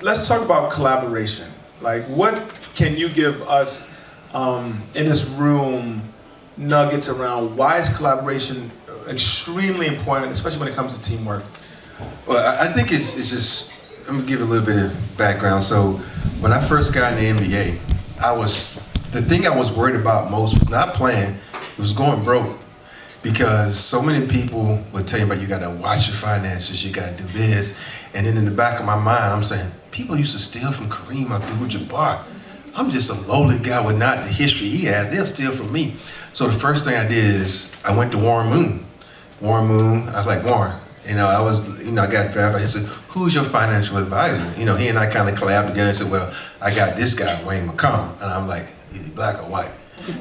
let's talk about collaboration. Like, what can you give us in this room nuggets around why is collaboration extremely important, especially when it comes to teamwork? Well, I think it's just, I'm gonna give a little bit of background. So when I first got in the NBA, the thing I was worried about most was not playing, it was going broke. Because so many people would tell you about you gotta watch your finances, you gotta do this. And then in the back of my mind, I'm saying, people used to steal from Kareem Abdul-Jabbar. I'm just a lowly guy with not the history he has, they'll steal from me. So the first thing I did is I went to Warren Moon. I was like, Warren, I got drafted. He said, who's your financial advisor? He and I kind of collabed together and said, well, I got this guy, Wayne McConnell. And I'm like, is he black or white?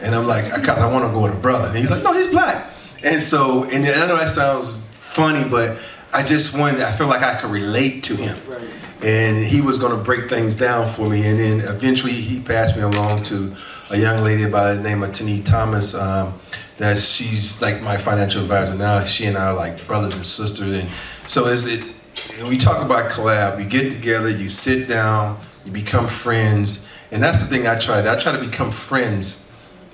And I'm like, I want to go with a brother. And he's like, no, he's black. And so, and I know that sounds funny, but I feel like I could relate to him. Right. And he was going to break things down for me. And then eventually he passed me along to a young lady by the name of Tani Thomas, that she's like my financial advisor now. She and I are like brothers and sisters. And so when we talk about collab, you get together, you sit down, you become friends. And that's the thing I try to become friends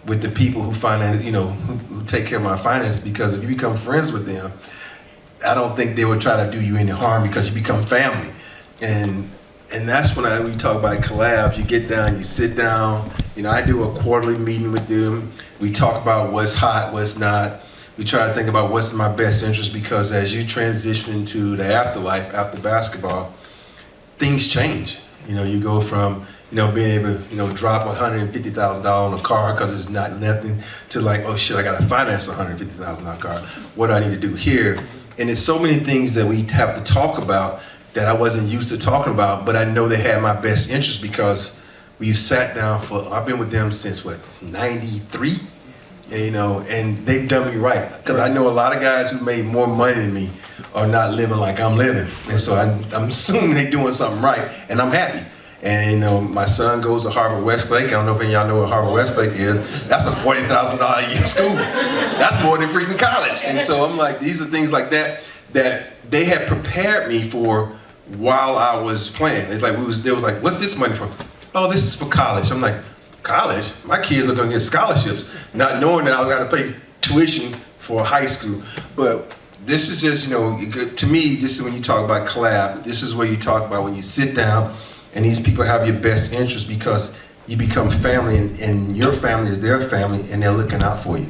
with the people who who take care of my finances, because if you become friends with them, I don't think they would try to do you any harm because you become family. And that's when we talk about collabs. You get down, you sit down. I do a quarterly meeting with them. We talk about what's hot, what's not. We try to think about what's in my best interest, because as you transition into the afterlife, after basketball, things change. You go from being able to drop $150,000 on a car because it's not nothing, to like, oh shit, I got to finance a $150,000 car. What do I need to do here? And there's so many things that we have to talk about that I wasn't used to talking about, but I know they had my best interest because we've sat down I've been with them since what, 93? And they've done me right. Because I know a lot of guys who made more money than me are not living like I'm living. And so I'm assuming they're doing something right, and I'm happy. And my son goes to Harvard Westlake. I don't know if any of y'all know what Harvard Westlake is. That's a $40,000 a year school. That's more than freaking college. And so I'm like, these are things like that they had prepared me for while I was playing. It's like they was like, what's this money for? Oh, this is for college. I'm like, college? My kids are gonna get scholarships, not knowing that I gotta pay tuition for high school. But this is just, to me, this is when you talk about collab. This is where you talk about when you sit down and these people have your best interest, because you become family, and your family is their family, and they're looking out for you.